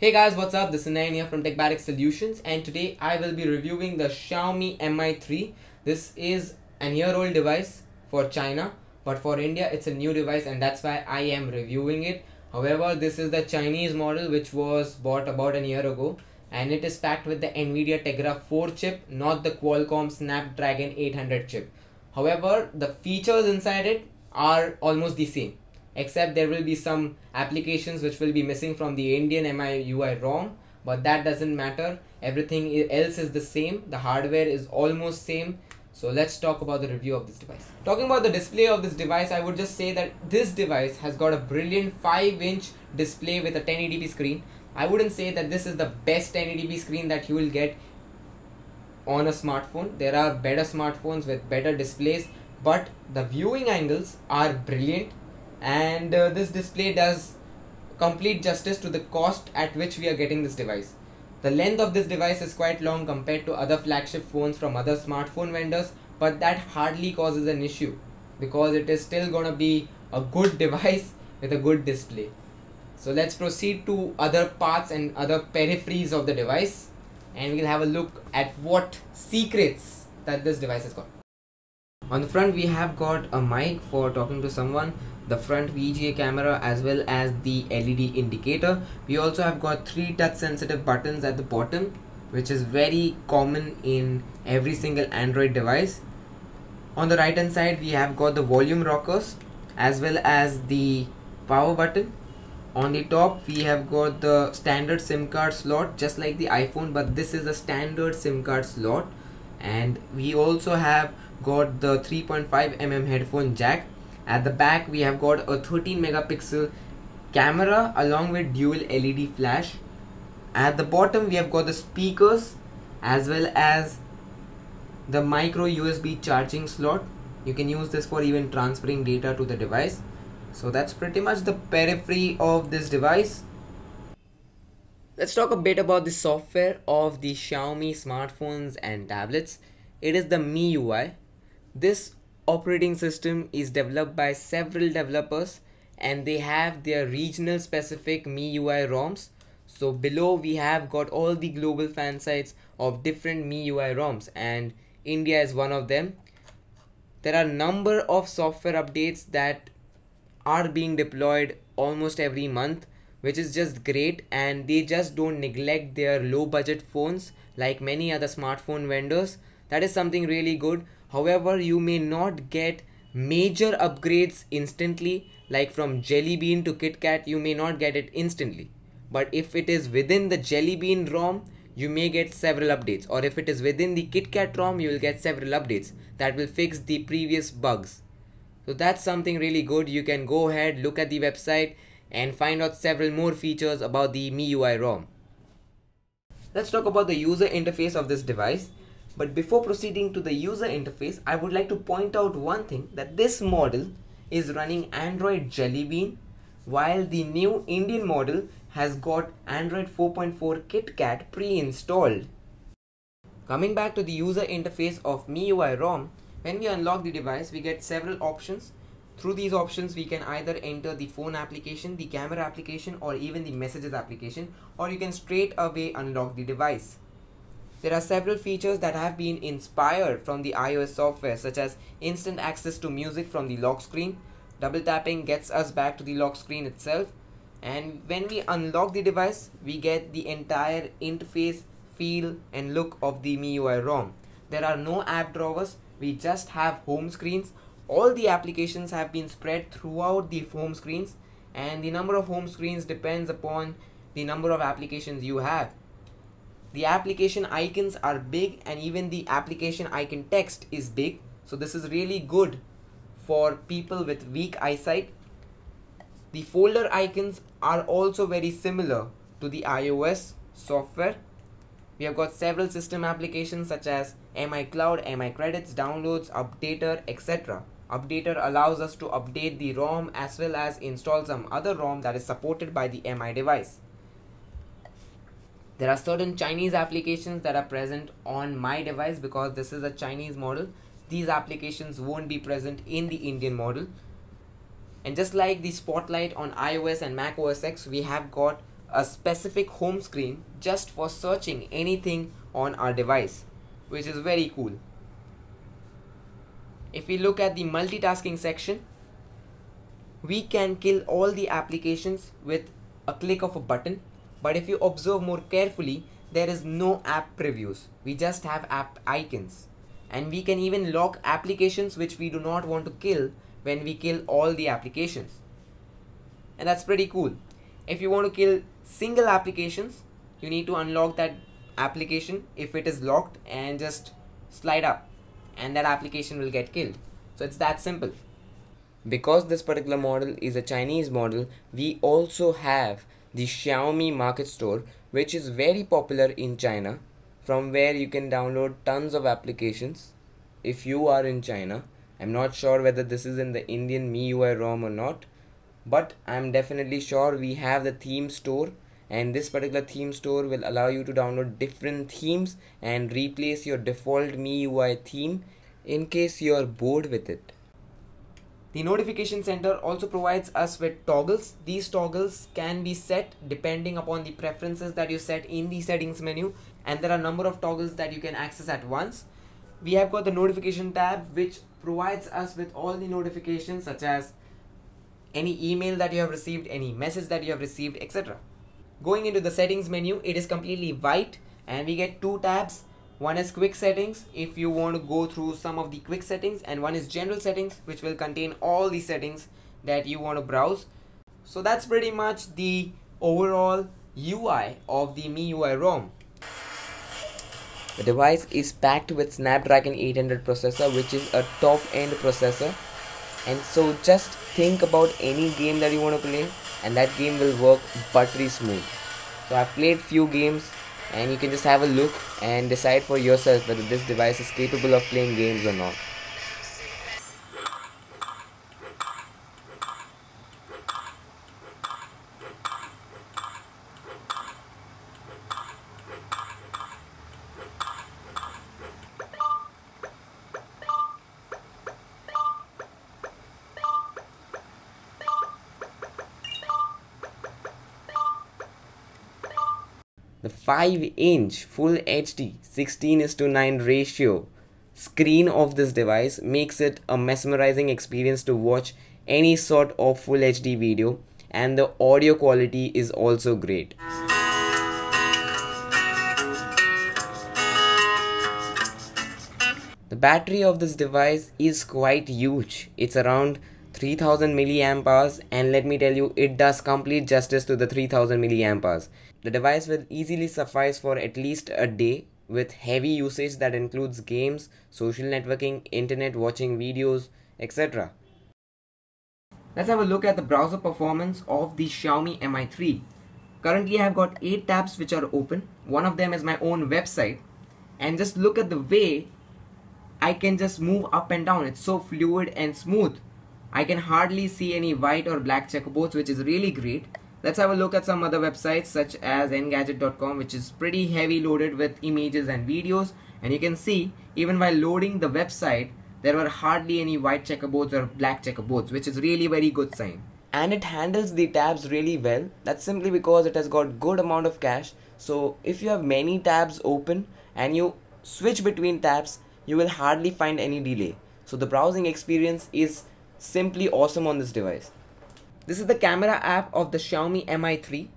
Hey guys, what's up? This is Nayan here from Barrack Solutions, and today I will be reviewing the Xiaomi MI 3. This is an year-old device for China, but for India it's a new device, and that's why I am reviewing it. However, this is the Chinese model which was bought about a year ago, and it is packed with the NVIDIA Tegra 4 chip, not the Qualcomm Snapdragon 800 chip. However, the features inside it are almost the same, except there will be some applications which will be missing from the Indian MI ROM, but that doesn't matter. Everything else is the same. The hardware is almost same. So let's talk about the review of this device. Talking about the display of this device, I would just say that this device has got a brilliant 5-inch display with a 1080p screen. I wouldn't say that this is the best 1080p screen that you will get on a smartphone. There are better smartphones with better displays, but the viewing angles are brilliant, and this display does complete justice to the cost at which we are getting this device. The length of this device is quite long compared to other flagship phones from other smartphone vendors, but that hardly causes an issue because it is still gonna be a good device with a good display. So let's proceed to other parts and other peripheries of the device, and we'll have a look at what secrets that this device has got. On the front, we have got a mic for talking to someone, the front VGA camera, as well as the LED indicator. We also have got 3 touch sensitive buttons at the bottom, which is very common in every single Android device. On the right hand side, we have got the volume rockers as well as the power button. On the top, we have got the standard SIM card slot, just like the iPhone, but this is a standard SIM card slot. And we also have got the 3.5mm headphone jack. At the back, we have got a 13 megapixel camera along with dual LED flash. At the bottom, we have got the speakers as well as the micro USB charging slot. You can use this for even transferring data to the device. So that's pretty much the periphery of this device. Let's talk a bit about the software of the Xiaomi smartphones and tablets. It is the MIUI. This operating system is developed by several developers, and they have their regional specific MIUI ROMs. So below we have got all the global fan sites of different MIUI ROMs, and India is one of them. There are a number of software updates that are being deployed almost every month, which is just great, and they just don't neglect their low budget phones like many other smartphone vendors. That is something really good. However, you may not get major upgrades instantly, like from Jelly Bean to KitKat, you may not get it instantly. But if it is within the Jelly Bean ROM, you may get several updates, or if it is within the KitKat ROM, you will get several updates that will fix the previous bugs. So that's something really good. You can go ahead, look at the website and find out several more features about the MIUI ROM. Let's talk about the user interface of this device. But before proceeding to the user interface, I would like to point out one thing, that this model is running Android Jelly Bean, while the new Indian model has got Android 4.4 KitKat pre-installed. Coming back to the user interface of MIUI ROM, when we unlock the device, we get several options. Through these options, we can either enter the phone application, the camera application, or even the messages application, or you can straight away unlock the device. There are several features that have been inspired from the iOS software, such as instant access to music from the lock screen. Double tapping gets us back to the lock screen itself. And when we unlock the device, we get the entire interface, feel and look of the MIUI ROM. There are no app drawers, we just have home screens. All the applications have been spread throughout the home screens, and the number of home screens depends upon the number of applications you have. The application icons are big, and even the application icon text is big. So this is really good for people with weak eyesight. The folder icons are also very similar to the iOS software. We have got several system applications such as MI Cloud, MI Credits, Downloads, Updater, etc. Updater allows us to update the ROM as well as install some other ROM that is supported by the MI device. There are certain Chinese applications that are present on my device because this is a Chinese model. These applications won't be present in the Indian model. And just like the spotlight on iOS and Mac OS X, we have got a specific home screen just for searching anything on our device, which is very cool. If we look at the multitasking section, we can kill all the applications with a click of a button, but if you observe more carefully, there is no app previews. We just have app icons, and we can even lock applications which we do not want to kill when we kill all the applications, and that's pretty cool. If you want to kill single applications, you need to unlock that application if it is locked and just slide up, and that application will get killed. So it's that simple. Because this particular model is a Chinese model, we also have the Xiaomi Market Store, which is very popular in China, from where you can download tons of applications if you are in China. I'm not sure whether this is in the Indian MIUI ROM or not, but I'm definitely sure we have the theme store, and this particular theme store will allow you to download different themes and replace your default MIUI theme in case you're bored with it. The notification center also provides us with toggles. These toggles can be set depending upon the preferences that you set in the settings menu, and there are a number of toggles that you can access at once. We have got the notification tab, which provides us with all the notifications such as any email that you have received, any message that you have received, etc. Going into the settings menu, it is completely white and we get two tabs. One is quick settings if you want to go through some of the quick settings, and one is general settings, which will contain all the settings that you want to browse. So that's pretty much the overall UI of the MIUI ROM. The device is packed with Snapdragon 800 processor, which is a top end processor, and so just think about any game that you want to play and that game will work buttery smooth. So I've played few games, and you can just have a look and decide for yourself whether this device is capable of playing games or not. The 5-inch Full HD 16:9 ratio screen of this device makes it a mesmerizing experience to watch any sort of Full HD video, and the audio quality is also great. The battery of this device is quite huge. It's around 3000 milliamp hours, and let me tell you, it does complete justice to the 3000 milliamp hours. The device will easily suffice for at least a day with heavy usage that includes games, social networking, internet watching videos, etc. Let's have a look at the browser performance of the Xiaomi Mi 3. Currently I have got 8 tabs which are open. One of them is my own website, and just look at the way I can just move up and down. It's so fluid and smooth. I can hardly see any white or black checkerboards, which is really great. Let's have a look at some other websites such as Engadget.com, which is pretty heavy loaded with images and videos, and you can see even while loading the website there were hardly any white checkerboards or black checkerboards, which is really very good sign. And it handles the tabs really well. That's simply because it has got good amount of cache. So if you have many tabs open and you switch between tabs, you will hardly find any delay. So the browsing experience is simply awesome on this device. This is the camera app of the Xiaomi Mi 3.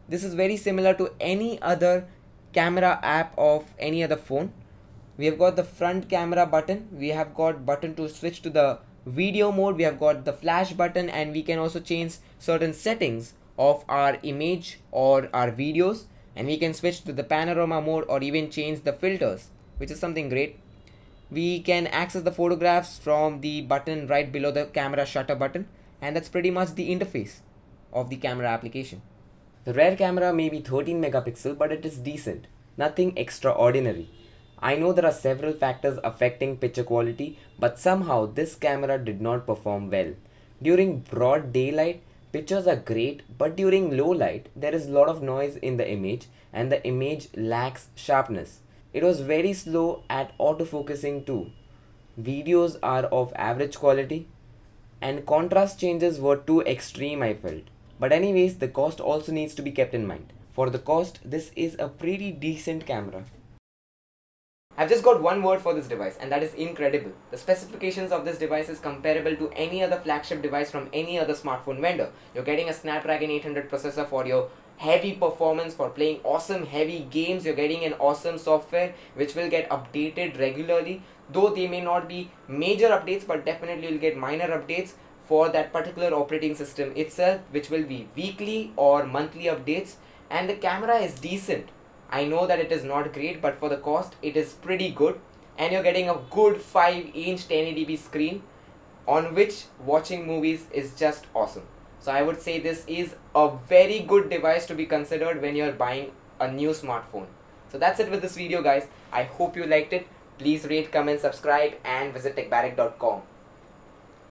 This is very similar to any other camera app of any other phone. We have got the front camera button, we have got button to switch to the video mode, we have got the flash button, and we can also change certain settings of our image or our videos, and we can switch to the panorama mode or even change the filters, which is something great. We can access the photographs from the button right below the camera shutter button, and that's pretty much the interface of the camera application. The rear camera may be 13 megapixel, but it is decent, nothing extraordinary. I know there are several factors affecting picture quality, but somehow this camera did not perform well. During broad daylight, pictures are great, but during low light, there is a lot of noise in the image and the image lacks sharpness. It was very slow at autofocusing too. Videos are of average quality, and contrast changes were too extreme, I felt. But anyways, the cost also needs to be kept in mind. For the cost, this is a pretty decent camera. I've just got one word for this device, and that is incredible. The specifications of this device is comparable to any other flagship device from any other smartphone vendor. You're getting a Snapdragon 800 processor for your heavy performance, for playing awesome heavy games. You're getting an awesome software which will get updated regularly, though they may not be major updates, but definitely you'll get minor updates for that particular operating system itself, which will be weekly or monthly updates. And the camera is decent. I know that it is not great, but for the cost it is pretty good, and you're getting a good 5-inch 1080p screen on which watching movies is just awesome. So I would say this is a very good device to be considered when you're buying a new smartphone. So that's it with this video, guys. I hope you liked it. Please rate, comment, subscribe, and visit techbarrack.com.